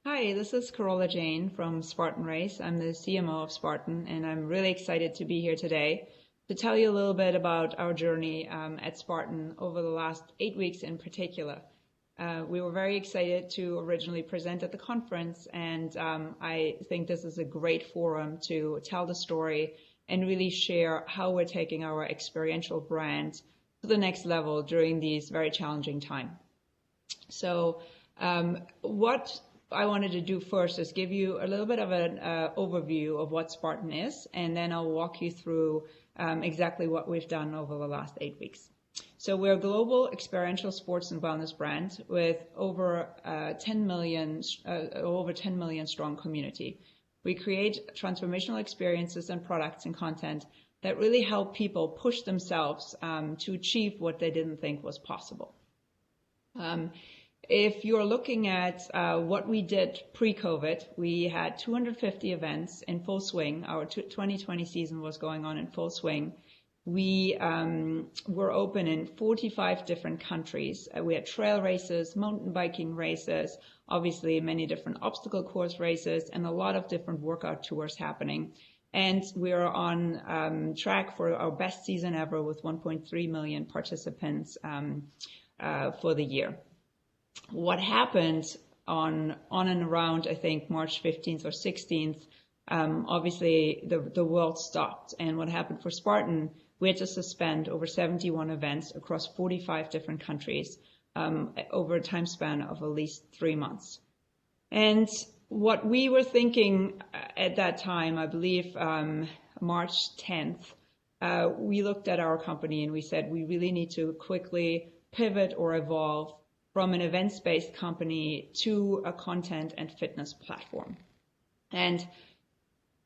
Hi, this is Carola Jane from Spartan Race. I'm the CMO of Spartan, and I'm really excited to be here today to tell you a little bit about our journey at Spartan over the last 8 weeks in particular. We were very excited to originally present at the conference, and I think this is a great forum to tell the story and really share how we're taking our experiential brand to the next level during these very challenging times. So what I wanted to do first is give you a little bit of an overview of what Spartan is, and then I'll walk you through exactly what we've done over the last 8 weeks. So we're a global experiential sports and wellness brand with over 10 million strong community. We create transformational experiences and products and content that really help people push themselves to achieve what they didn't think was possible. If you're looking at what we did pre-COVID, we had 250 events in full swing. Our 2020 season was going on in full swing. We were open in 45 different countries. We had trail races, mountain biking races, obviously many different obstacle course races, and a lot of different workout tours happening. And we're on track for our best season ever with 1.3 million participants for the year. What happened on and around, I think, March 15th or 16th, obviously the world stopped. And what happened for Spartan, we had to suspend over 71 events across 45 different countries over a time span of at least 3 months. And what we were thinking at that time, I believe March 10th, we looked at our company and we said we really need to quickly pivot or evolve from an events-based company to a content and fitness platform. And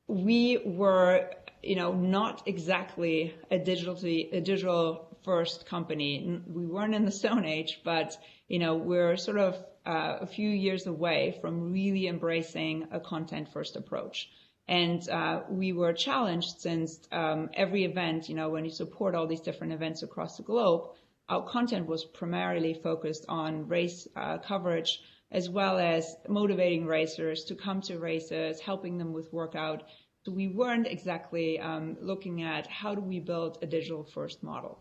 we were, not exactly a digital first company. We weren't in the Stone Age, but, we're sort of a few years away from really embracing a content first approach. And we were challenged since every event, when you support all these different events across the globe, our content was primarily focused on race coverage, as well as motivating racers to come to races, helping them with workout. So we weren't exactly looking at how do we build a digital first model.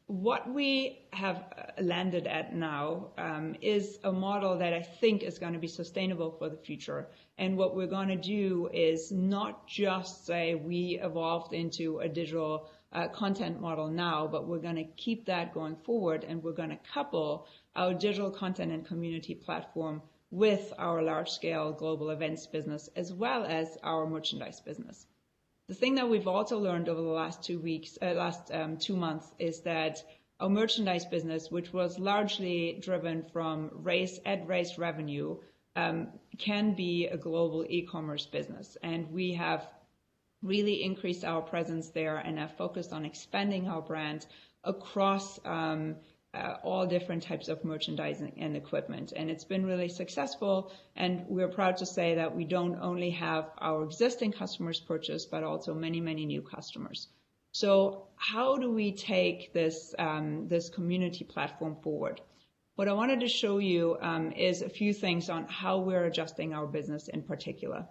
What we have landed at now is a model that I think is going to be sustainable for the future. And what we're going to do is not just say we evolved into a digital content model now, but we're going to keep that going forward, and we're going to couple our digital content and community platform with our large-scale global events business, as well as our merchandise business. The thing that we've also learned over the last 2 months is that our merchandise business, which was largely driven from race revenue, can be a global e-commerce business. And we have really increased our presence there and have focused on expanding our brand across all different types of merchandising and equipment. And it's been really successful. And we're proud to say that we don't only have our existing customers purchase, but also many, many new customers. So how do we take this community platform forward? What I wanted to show you is a few things on how we're adjusting our business in particular.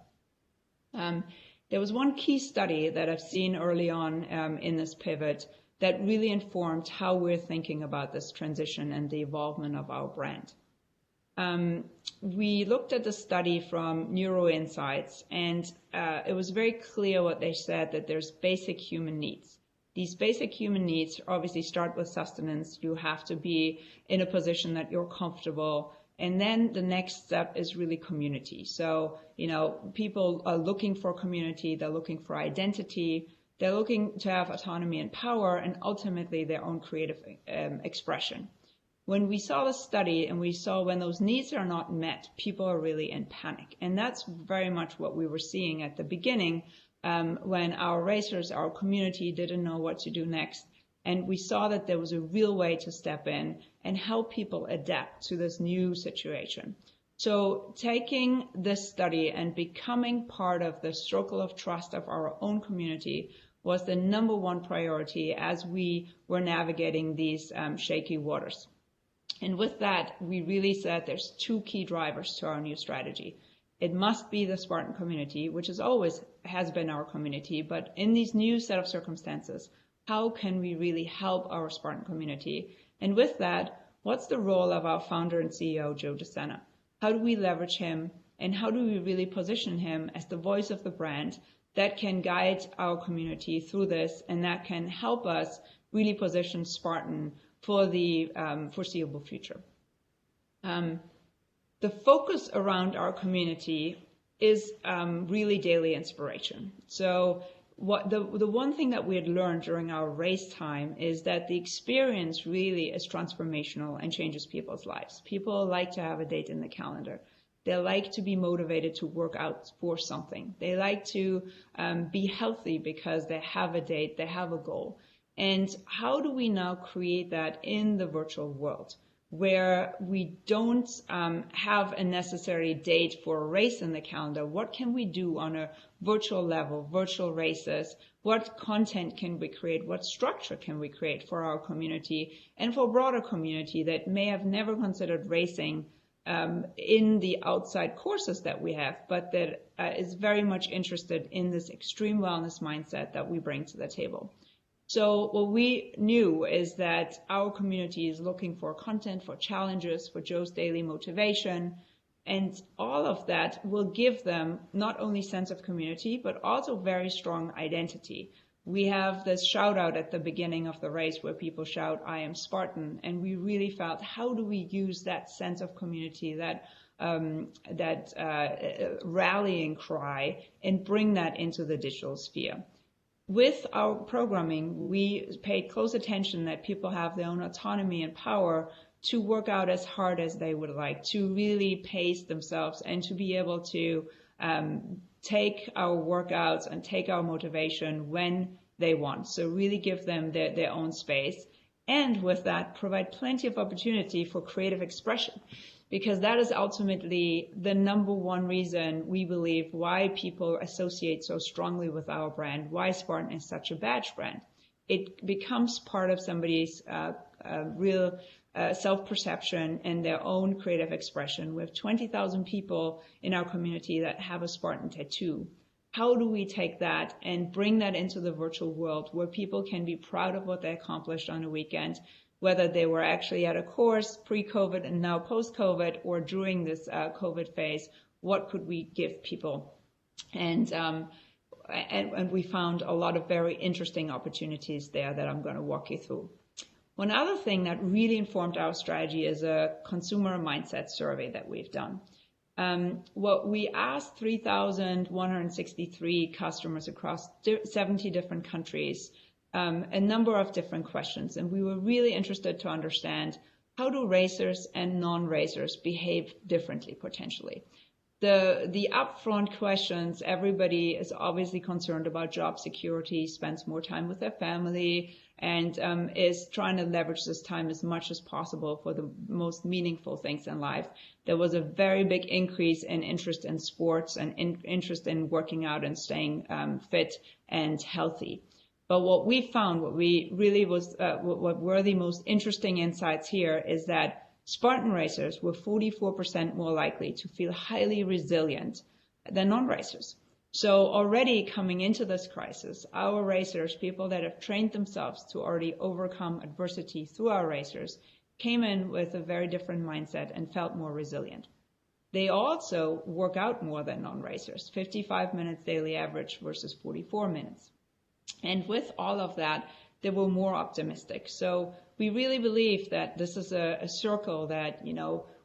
There was one key study that I've seen early on in this pivot that really informed how we're thinking about this transition and the evolvement of our brand. We looked at the study from Neuro Insights, and it was very clear what they said, that there's basic human needs. These basic human needs obviously start with sustenance. You have to be in a position that you're comfortable. And then the next step is really community. So, people are looking for community, they're looking for identity, they're looking to have autonomy and power, and ultimately their own creative expression. When we saw the study and we saw when those needs are not met, people are really in panic. And that's very much what we were seeing at the beginning when our racers, our community didn't know what to do next. And we saw that there was a real way to step in and help people adapt to this new situation. So taking this study and becoming part of the circle of trust of our own community was the number one priority as we were navigating these shaky waters. And with that, we really said there's two key drivers to our new strategy. It must be the Spartan community, which is always has been our community, but in these new set of circumstances, how can we really help our Spartan community? And with that, what's the role of our founder and CEO, Joe De Sena? How do we leverage him, and how do we really position him as the voice of the brand that can guide our community through this, and that can help us really position Spartan for the foreseeable future? The focus around our community is really daily inspiration. So the one thing that we had learned during our race time is that the experience really is transformational and changes people's lives. People like to have a date in the calendar. They like to be motivated to work out for something. They like to be healthy because they have a date, they have a goal. And how do we now create that in the virtual world, where we don't have a necessary date for a race in the calendar? What can we do on a virtual level, virtual races? What content can we create? What structure can we create for our community and for a broader community that may have never considered racing in the outside courses that we have, but that is very much interested in this extreme wellness mindset that we bring to the table? So what we knew is that our community is looking for content, for challenges, for Joe's daily motivation, and all of that will give them not only sense of community, but also very strong identity. We have this shout out at the beginning of the race where people shout, "I am Spartan," and we really felt, how do we use that sense of community, that rallying cry, and bring that into the digital sphere? With our programming, we paid close attention that people have their own autonomy and power to work out as hard as they would like, to really pace themselves and to be able to take our workouts and take our motivation when they want. So really give them their own space. And with that, provide plenty of opportunity for creative expression, because that is ultimately the number one reason we believe why people associate so strongly with our brand, why Spartan is such a badge brand. It becomes part of somebody's real self-perception and their own creative expression. We have 20,000 people in our community that have a Spartan tattoo. How do we take that and bring that into the virtual world where people can be proud of what they accomplished on a weekend, whether they were actually at a course pre-COVID and now post-COVID, or during this COVID phase? What could we give people? And we found a lot of very interesting opportunities there that I'm going to walk you through. One other thing that really informed our strategy is a consumer mindset survey that we've done. What we asked 3,163 customers across 70 different countries a number of different questions, and we were really interested to understand, how do racers and non-racers behave differently potentially? The upfront questions, everybody is obviously concerned about job security, spends more time with their family, and is trying to leverage this time as much as possible for the most meaningful things in life. There was a very big increase in interest in sports and interest in working out and staying fit and healthy. But what we found, what were the most interesting insights here, is that Spartan racers were 44% more likely to feel highly resilient than non-racers. So already coming into this crisis, our racers, people that have trained themselves to already overcome adversity through our racers, came in with a very different mindset and felt more resilient. They also work out more than non-racers, 55 minutes daily average versus 44 minutes. And with all of that, they were more optimistic. So we really believe that this is a circle that,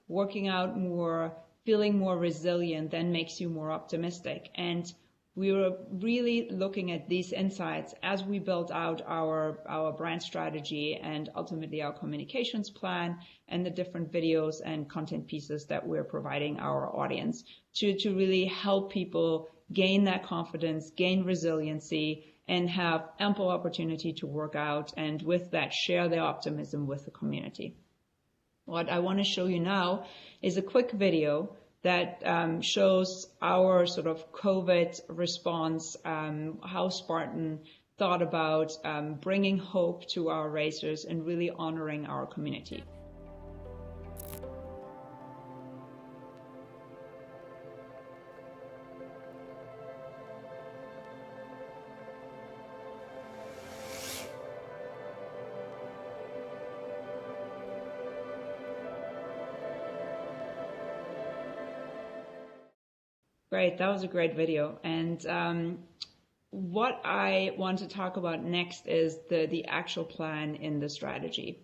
working out more, feeling more resilient, then makes you more optimistic. And we were really looking at these insights as we built out our brand strategy and ultimately our communications plan and the different videos and content pieces that we're providing our audience to really help people gain that confidence, gain resiliency, and have ample opportunity to work out, and with that, share their optimism with the community. What I want to show you now is a quick video that shows our sort of COVID response, how Spartan thought about bringing hope to our racers and really honoring our community. Great. That was a great video. And what I want to talk about next is the actual plan in the strategy.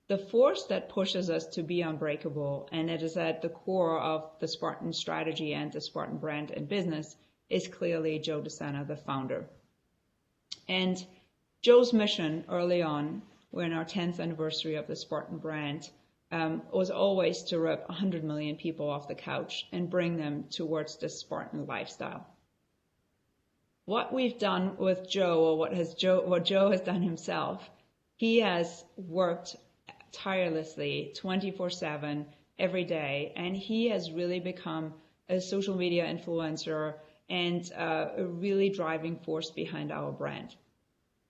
The force that pushes us to be unbreakable, and it is at the core of the Spartan strategy and the Spartan brand and business, is clearly Joe De Sena, the founder. And Joe's mission early on, we're in our 10th anniversary of the Spartan brand, was always to rip 100 million people off the couch and bring them towards the Spartan lifestyle. What we've done with Joe, or what Joe has done himself, he has worked tirelessly 24/7 every day, and he has really become a social media influencer and a really driving force behind our brand.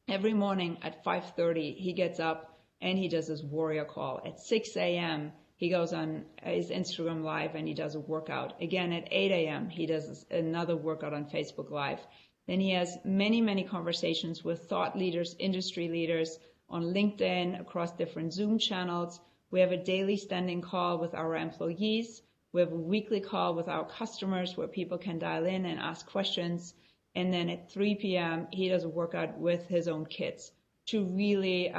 Every morning at 5:30 he gets up and he does his warrior call. At 6 a.m. he goes on his Instagram live and he does a workout. Again at 8 a.m. he does another workout on Facebook Live. Then he has many conversations with thought leaders, industry leaders, on LinkedIn, across different Zoom channels. We have a daily standing call with our employees. We have a weekly call with our customers where people can dial in and ask questions. And then at 3 p.m., he does a workout with his own kids to really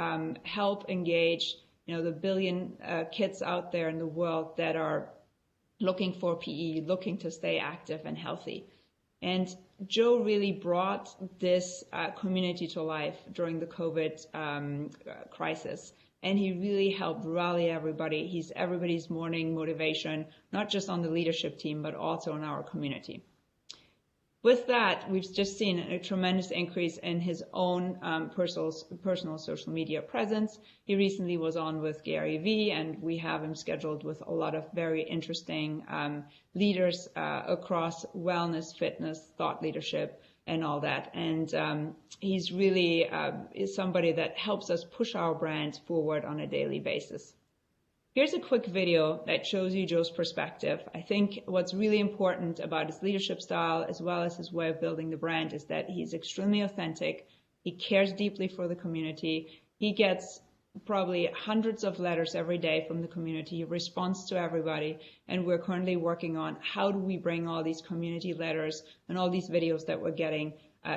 help engage, the billion kids out there in the world that are looking for PE, looking to stay active and healthy. And Joe really brought this community to life during the COVID crisis. And he really helped rally everybody. He's everybody's morning motivation, not just on the leadership team, but also in our community. With that, we've just seen a tremendous increase in his own personal social media presence. He recently was on with Gary Vee, and we have him scheduled with a lot of very interesting leaders across wellness, fitness, thought leadership, and all that. And he's really is somebody that helps us push our brand forward on a daily basis. Here's a quick video that shows you Joe's perspective. I think what's really important about his leadership style as well as his way of building the brand is that he's extremely authentic. He cares deeply for the community. He gets probably hundreds of letters every day from the community. He responds to everybody. And we're currently working on how do we bring all these community letters and all these videos that we're getting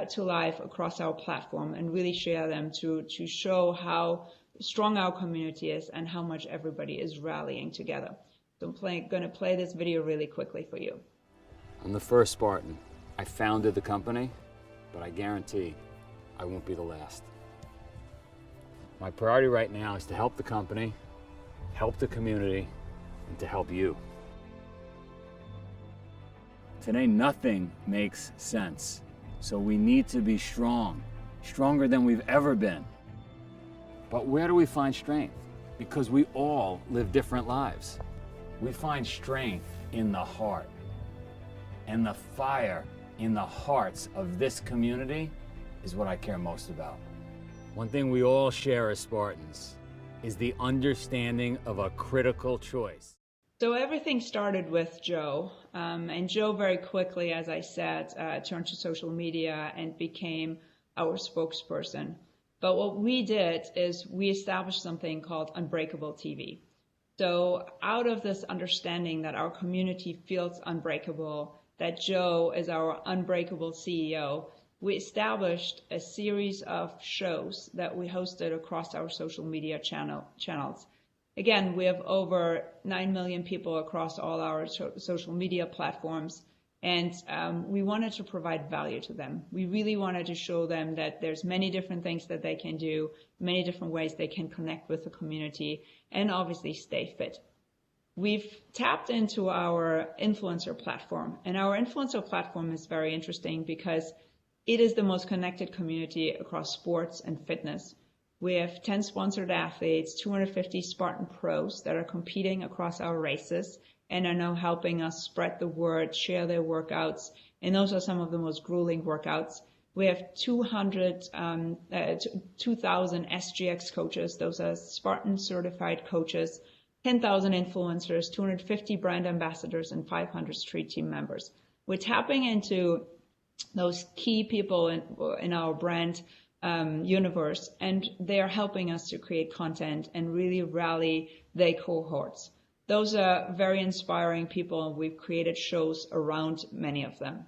to life across our platform and really share them to show how strong our community is and how much everybody is rallying together. So I'm going to play this video really quickly for you. I'm the first Spartan. I founded the company, but I guarantee I won't be the last. My priority right now is to help the company, help the community, and to help you. Today, nothing makes sense. So we need to be strong, stronger than we've ever been. But where do we find strength? Because we all live different lives. We find strength in the heart. And the fire in the hearts of this community is what I care most about. One thing we all share as Spartans is the understanding of a critical choice. So everything started with Joe. And Joe very quickly, as I said, turned to social media and became our spokesperson. But what we did is we established something called Unbreakable TV. So out of this understanding that our community feels unbreakable, that Joe is our unbreakable CEO, we established a series of shows that we hosted across our social media channels. Again, we have over 9 million people across all our social media platforms. And we wanted to provide value to them. We really wanted to show them that there's many different things that they can do, many different ways they can connect with the community, and obviously stay fit. We've tapped into our influencer platform, and our influencer platform is very interesting because it is the most connected community across sports and fitness. We have 10 sponsored athletes, 250 Spartan pros that are competing across our races, and are now helping us spread the word, share their workouts. And those are some of the most grueling workouts. We have 2,000 SGX coaches. Those are Spartan certified coaches, 10,000 influencers, 250 brand ambassadors, and 500 street team members. We're tapping into those key people in our brand universe, and they are helping us to create content and really rally their cohorts. Those are very inspiring people, and we've created shows around many of them.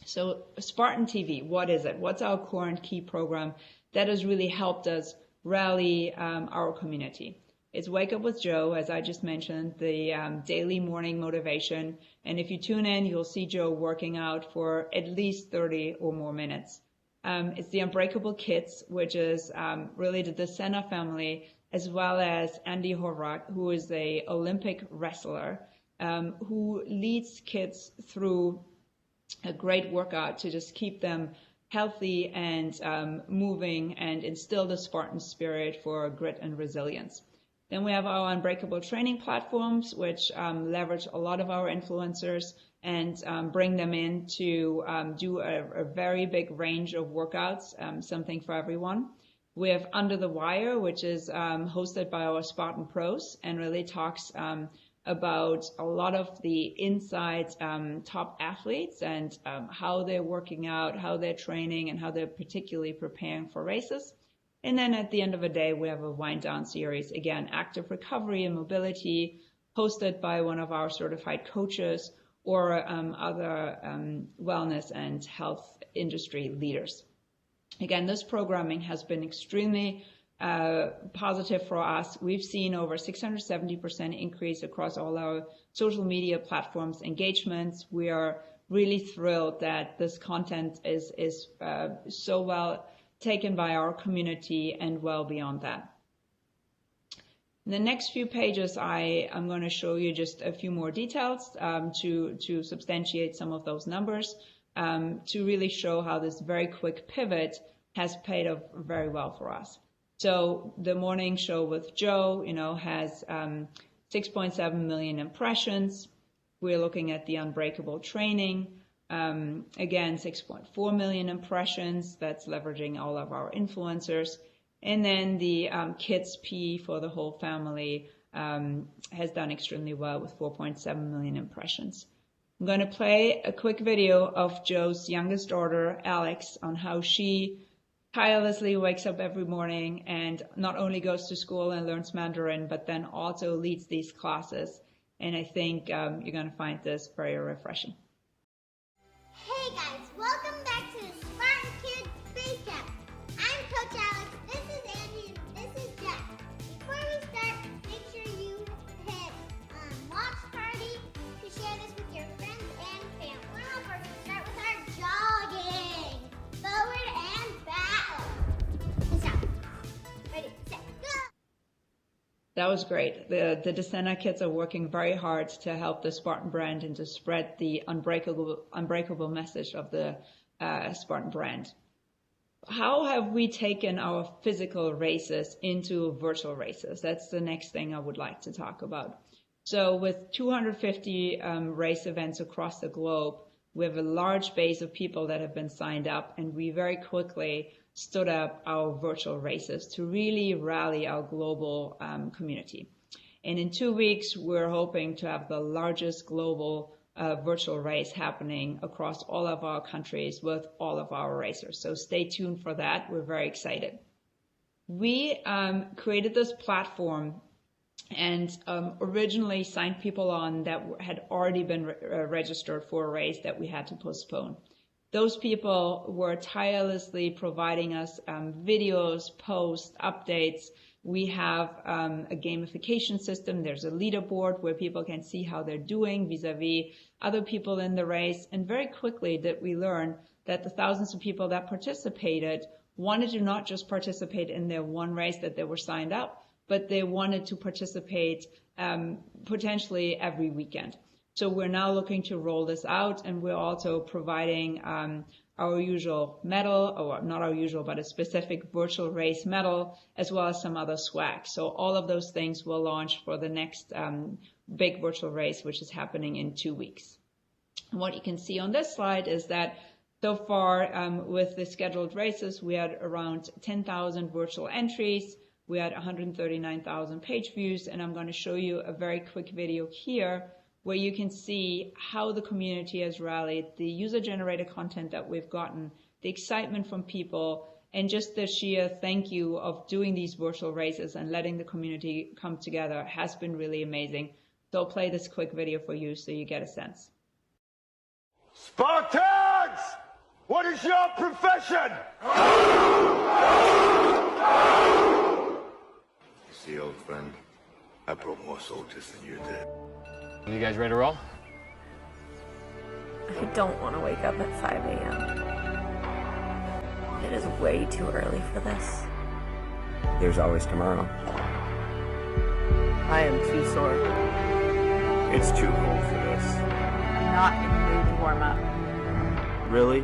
So Spartan TV, what is it? What's our core and key program that has really helped us rally our community? It's Wake Up with Joe, as I just mentioned, the daily morning motivation. And if you tune in, you'll see Joe working out for at least 30 or more minutes. It's the Unbreakable Kids, which is really the De Sena family, as well as Andy Horvath, who is an Olympic wrestler, who leads kids through a great workout to just keep them healthy and moving and instill the Spartan spirit for grit and resilience. Then we have our Unbreakable training platforms, which leverage a lot of our influencers and bring them in to do a very big range of workouts, something for everyone. We have Under the Wire, which is hosted by our Spartan pros and really talks about a lot of the inside top athletes and how they're working out, how they're training, and how they're particularly preparing for races. And then at the end of the day, we have a wind down series, again, active recovery and mobility, hosted by one of our certified coaches or other wellness and health industry leaders. Again, this programming has been extremely positive for us. We've seen over 670% increase across all our social media platforms engagements. We are really thrilled that this content is so well taken by our community and well beyond that. In the next few pages, I'm going to show you just a few more details to substantiate some of those numbers, to really show how this very quick pivot has paid off very well for us. So the morning show with Joe, has 6.7 million impressions. We're looking at the Unbreakable training. Again, 6.4 million impressions. That's leveraging all of our influencers. And then the Kids P for the whole family has done extremely well with 4.7 million impressions. I'm going to play a quick video of Joe's youngest daughter, Alex, on how she tirelessly wakes up every morning and not only goes to school and learns Mandarin, but then also leads these classes. And I think you're going to find this very refreshing. Hey guys, welcome back to the Spartan Kids Space Camp. I'm Coach Alex, this is Andy, and this is Jack. Before we start, make sure you hit watch party to share this with your friends and family. Well, first we start with our jogging. Forward and back. And stop. Ready, set, go! That was great. The De Sena kids are working very hard to help the Spartan brand and to spread the unbreakable message of the Spartan brand. How have we taken our physical races into virtual races? That's the next thing I would like to talk about. So with 250 race events across the globe, we have a large base of people that have been signed up, and we very quickly stood up our virtual races to really rally our global community. And in 2 weeks, we're hoping to have the largest global virtual race happening across all of our countries with all of our racers. So stay tuned for that. We're very excited. We created this platform and originally signed people on that had already been registered for a race that we had to postpone. Those people were tirelessly providing us videos, posts, updates. We have a gamification system. There's a leaderboard where people can see how they're doing vis-a-vis other people in the race. And very quickly did we learn that the thousands of people that participated wanted to not just participate in their one race that they were signed up, but they wanted to participate potentially every weekend. So we're now looking to roll this out, and we're also providing our usual medal, or not our usual, but a specific virtual race medal, as well as some other swag. So all of those things will launch for the next big virtual race, which is happening in 2 weeks. And what you can see on this slide is that so far with the scheduled races, we had around 10,000 virtual entries. We had 139,000 page views, and I'm going to show you a very quick video here where you can see how the community has rallied, the user-generated content that we've gotten, the excitement from people, and just the sheer thank you of doing these virtual races and letting the community come together has been really amazing. So I'll play this quick video for you so you get a sense. Spartans! What is your profession? You see, old friend, I brought more soldiers than you did. Are you guys ready to roll? I don't want to wake up at 5 a.m. It is way too early for this. There's always tomorrow. I am too sore. It's too cold for this. Not in the mood to warm up. Really?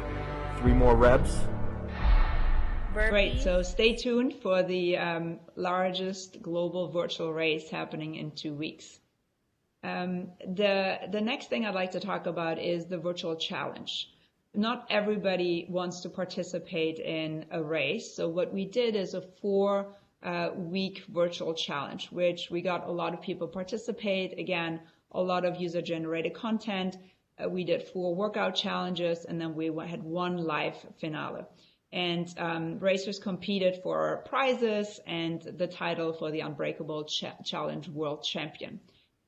3 more reps? Great, so stay tuned for the largest global virtual race happening in 2 weeks. The next thing I'd like to talk about is the virtual challenge. Not everybody wants to participate in a race, so what we did is a 4-week virtual challenge, which we got a lot of people participate. Again, a lot of user-generated content. We did 4 workout challenges, and then we had 1 live finale. And racers competed for prizes and the title for the Unbreakable Challenge World Champion.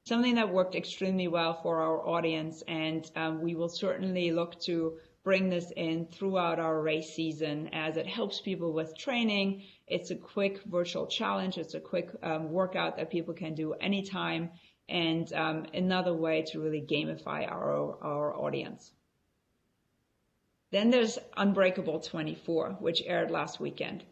Something that worked extremely well for our audience, and we will certainly look to bring this in throughout our race season as it helps people with training. It's a quick virtual challenge. It's a quick workout that people can do anytime, and another way to really gamify our audience. Then there's Unbreakable 24, which aired last weekend.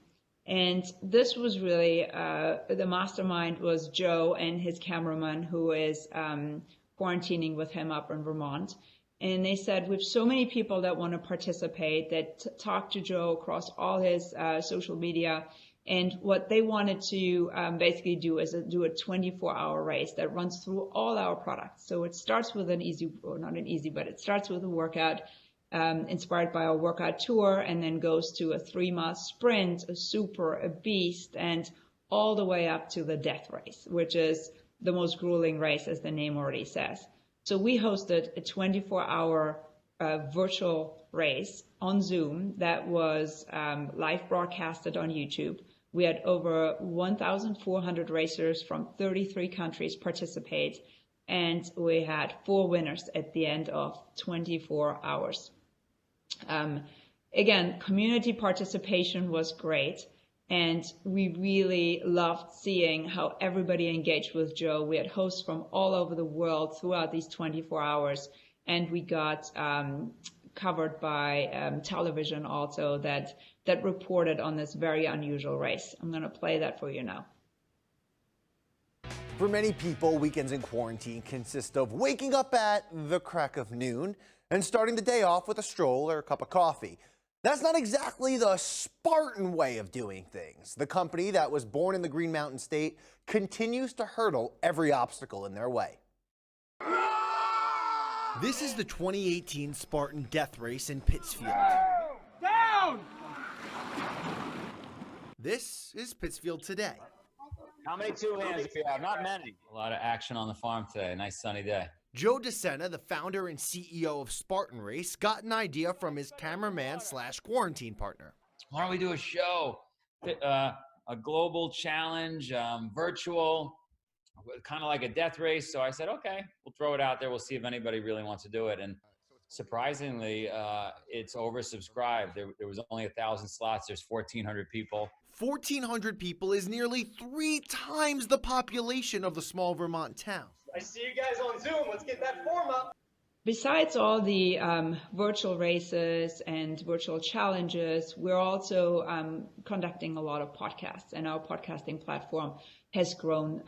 And this was really, the mastermind was Joe and his cameraman, who is quarantining with him up in Vermont. And they said, we have so many people that want to participate, that talk to Joe across all his social media. And what they wanted to basically do is do a 24-hour race that runs through all our products. So it starts with an easy, or not an easy, but it starts with a workout inspired by our workout tour, and then goes to a 3-mile sprint, a super, a beast, and all the way up to the death race, which is the most grueling race, as the name already says. So we hosted a 24-hour virtual race on Zoom that was live broadcasted on YouTube. We had over 1,400 racers from 33 countries participate, and we had 4 winners at the end of 24 hours. Again, community participation was great, and we really loved seeing how everybody engaged with Joe. We had hosts from all over the world throughout these 24 hours, and we got covered by television also that reported on this very unusual race. I'm going to play that for you now. For many people, weekends in quarantine consist of waking up at the crack of noon and starting the day off with a stroll or a cup of coffee. That's not exactly the Spartan way of doing things. The company that was born in the Green Mountain State continues to hurdle every obstacle in their way. This is the 2018 Spartan Death Race in Pittsfield. Down! This is Pittsfield today. How many 2 hands do you have? Not many. A lot of action on the farm today. Nice sunny day. Joe De Sena, the founder and CEO of Spartan Race, got an idea from his cameraman / quarantine partner. Why don't we do a show, a global challenge, virtual, kind of like a death race? So I said, okay, we'll throw it out there. We'll see if anybody really wants to do it. And surprisingly, it's oversubscribed. There was only 1,000 slots. There's 1,400 people. 1,400 people is nearly 3 times the population of the small Vermont town. I see you guys on Zoom. Let's get that form up. Besides all the virtual races and virtual challenges, we're also conducting a lot of podcasts, and our podcasting platform has grown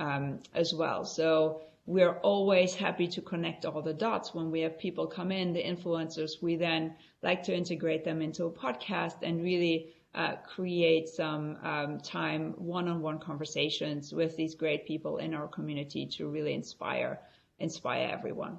as well. So we're always happy to connect all the dots. When we have people come in, the influencers, we then like to integrate them into a podcast and really create some time, one-on-one conversations with these great people in our community to really inspire everyone.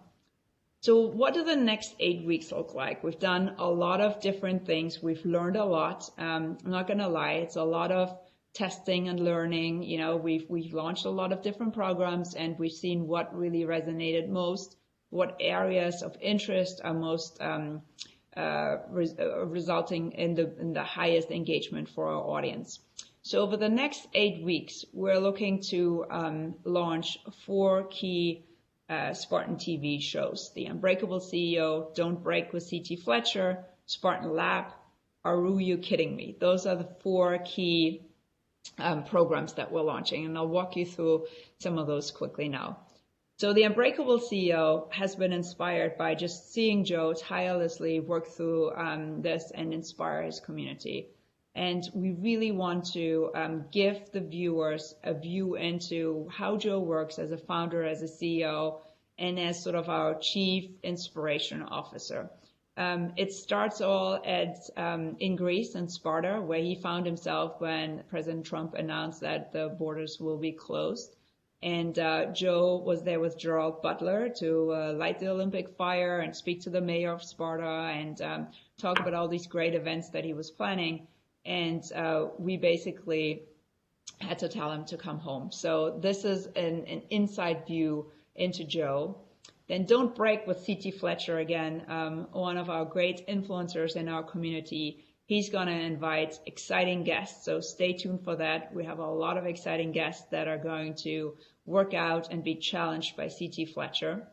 So what do the next 8 weeks look like? We've done a lot of different things. We've learned a lot. I'm not going to lie. It's a lot of testing and learning. You know, we've launched a lot of different programs, and we've seen what really resonated most, what areas of interest are most resulting in the highest engagement for our audience. So over the next 8 weeks, we're looking to launch 4 key Spartan TV shows. The Unbreakable CEO, Don't Break with C.T. Fletcher, Spartan Lab, Are You Kidding Me? Those are the 4 key programs that we're launching, and I'll walk you through some of those quickly now. So the Unbreakable CEO has been inspired by just seeing Joe tirelessly work through this and inspire his community. And we really want to give the viewers a view into how Joe works as a founder, as a CEO, and as sort of our chief inspiration officer. It starts all in Greece and Sparta, where he found himself when President Trump announced that the borders will be closed. And Joe was there with Gerald Butler to light the Olympic fire and speak to the mayor of Sparta and talk about all these great events that he was planning. And we basically had to tell him to come home. So this is an inside view into Joe. Then Don't Break with C.T. Fletcher, again, one of our great influencers in our community. He's going to invite exciting guests, so stay tuned for that. We have a lot of exciting guests that are going to work out and be challenged by C.T. Fletcher.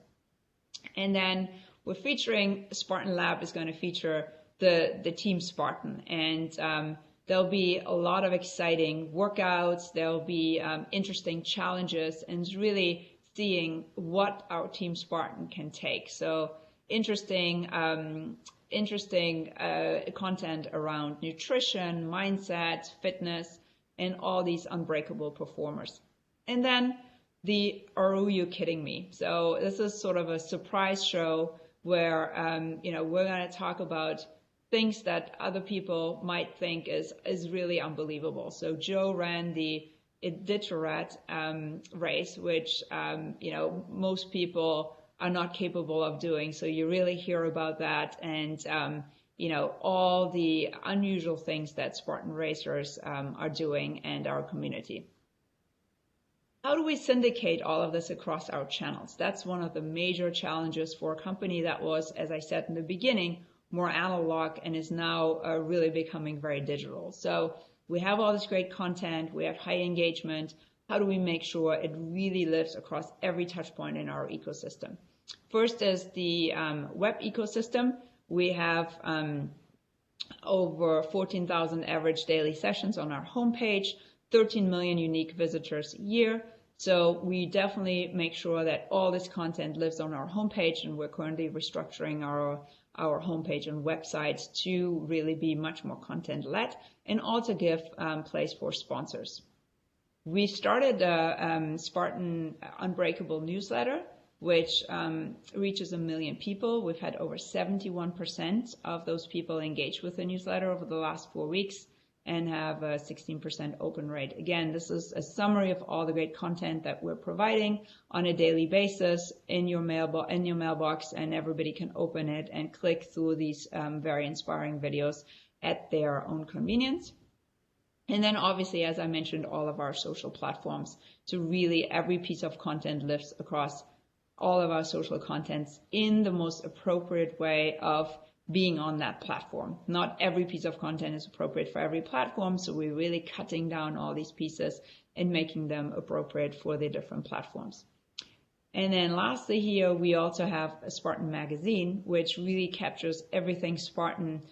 And then we're featuring, Spartan Lab is going to feature the Team Spartan. And there'll be a lot of exciting workouts. There'll be interesting challenges, and really seeing what our Team Spartan can take. So interesting content around nutrition, mindset, fitness, and all these unbreakable performers. And then the Are You Kidding Me? So this is sort of a surprise show where we're going to talk about things that other people might think is really unbelievable. So Joe ran the Iditarod race, which most people are not capable of doing. So you really hear about that, and all the unusual things that Spartan racers are doing and our community. How do we syndicate all of this across our channels? That's one of the major challenges for a company that was, as I said in the beginning, more analog and is now really becoming very digital. So we have all this great content, we have high engagement. How do we make sure it really lives across every touch point in our ecosystem? First is the web ecosystem. We have over 14,000 average daily sessions on our homepage, 13 million unique visitors a year. So we definitely make sure that all this content lives on our homepage, and we're currently restructuring our homepage and website to really be much more content-led and also give place for sponsors. We started a Spartan Unbreakable newsletter, which reaches 1 million people. We've had over 71% of those people engage with the newsletter over the last 4 weeks and have a 16% open rate. Again, this is a summary of all the great content that we're providing on a daily basis in your mailbox, and everybody can open it and click through these very inspiring videos at their own convenience. And then obviously, as I mentioned, all of our social platforms. So really every piece of content lives across all of our social contents in the most appropriate way of being on that platform. Not every piece of content is appropriate for every platform, so we're really cutting down all these pieces and making them appropriate for the different platforms. And then lastly here, we also have a Spartan magazine, which really captures everything Spartan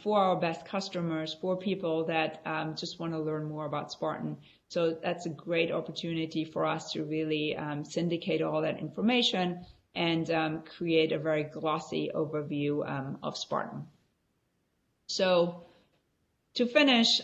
for our best customers, for people that just want to learn more about Spartan. So that's a great opportunity for us to really syndicate all that information and create a very glossy overview of Spartan. So to finish,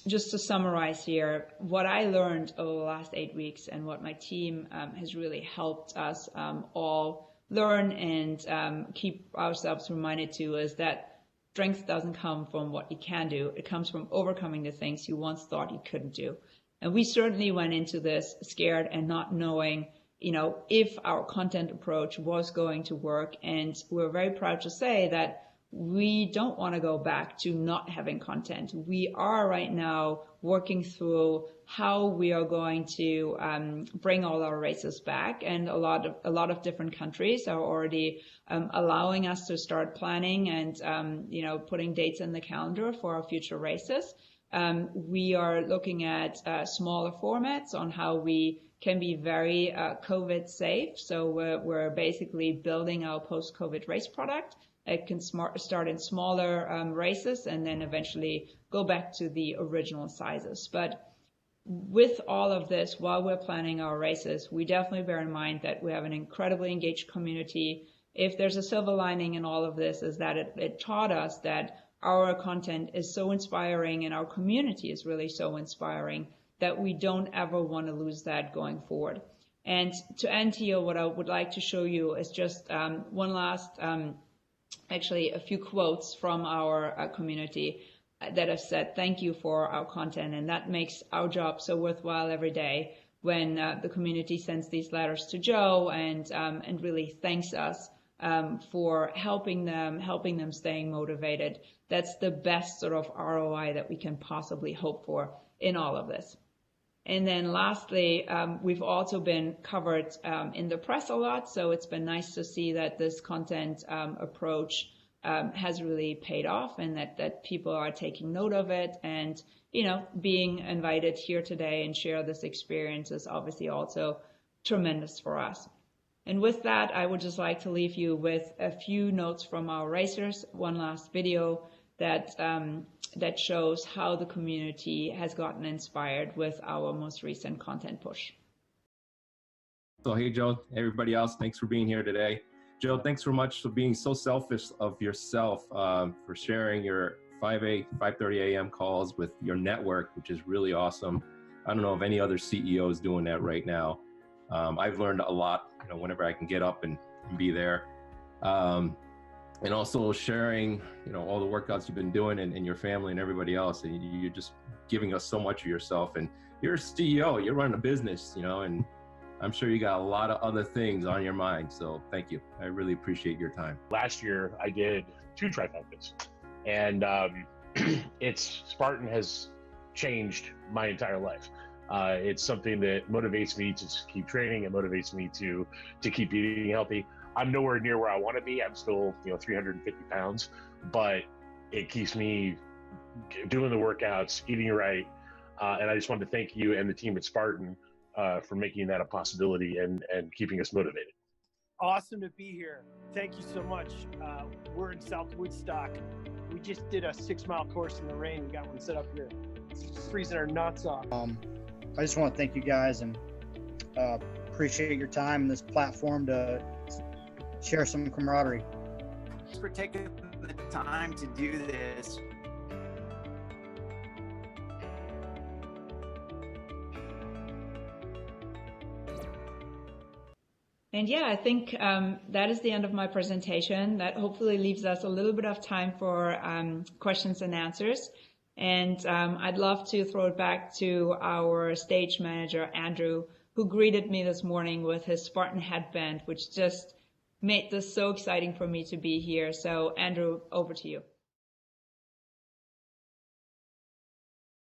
just to summarize here, what I learned over the last 8 weeks and what my team has really helped us all learn and keep ourselves reminded to is that strength doesn't come from what you can do. It comes from overcoming the things you once thought you couldn't do. And we certainly went into this scared and not knowing if our content approach was going to work. And we're very proud to say that we don't want to go back to not having content. We are right now working through how we are going to bring all our races back. And a lot of different countries are already allowing us to start planning and putting dates in the calendar for our future races. We are looking at smaller formats on how we can be very COVID safe. So we're basically building our post-COVID race product. It can start in smaller races and then eventually go back to the original sizes. But with all of this, while we're planning our races, we definitely bear in mind that we have an incredibly engaged community. If there's a silver lining in all of this, is that it taught us that our content is so inspiring and our community is really so inspiring that we don't ever want to lose that going forward. And to end here, what I would like to show you is just one last, actually a few quotes from our community that have said thank you for our content, and that makes our job so worthwhile every day when the community sends these letters to Joe and really thanks us for helping them staying motivated. That's the best sort of ROI that we can possibly hope for in all of this. And then lastly, we've also been covered in the press a lot, so it's been nice to see that this content approach has really paid off, and that people are taking note of it, and being invited here today and share this experience is obviously also tremendous for us. And with that, I would just like to leave you with a few notes from our racers, one last video that shows how the community has gotten inspired with our most recent content push. So hey Joe, everybody else, thanks for being here today. Joe, thanks so much for being so selfish of yourself, for sharing your 5:30 a.m. calls with your network, which is really awesome. I don't know of any other CEOs doing that right now. I've learned a lot, whenever I can get up and be there. And also sharing, all the workouts you've been doing and your family and everybody else. And you're just giving us so much of yourself. And you're a CEO, you're running a business, and I'm sure you got a lot of other things on your mind. So thank you. I really appreciate your time. Last year, I did 2 trifectas. And Spartan has changed my entire life. It's something that motivates me to keep training. It motivates me to keep eating healthy. I'm nowhere near where I want to be. I'm still, 350 pounds, but it keeps me doing the workouts, eating right. And I just wanted to thank you and the team at Spartan for making that a possibility and keeping us motivated. Awesome to be here. Thank you so much. We're in South Woodstock. We just did a 6-mile course in the rain. We got one set up here. It's freezing our nuts off. I just want to thank you guys and appreciate your time and this platform to share some camaraderie. Thanks for taking the time to do this. And yeah, I think that is the end of my presentation. That hopefully leaves us a little bit of time for questions and answers. And I'd love to throw it back to our stage manager, Andrew, who greeted me this morning with his Spartan headband, which just made this so exciting for me to be here. So Andrew, over to you.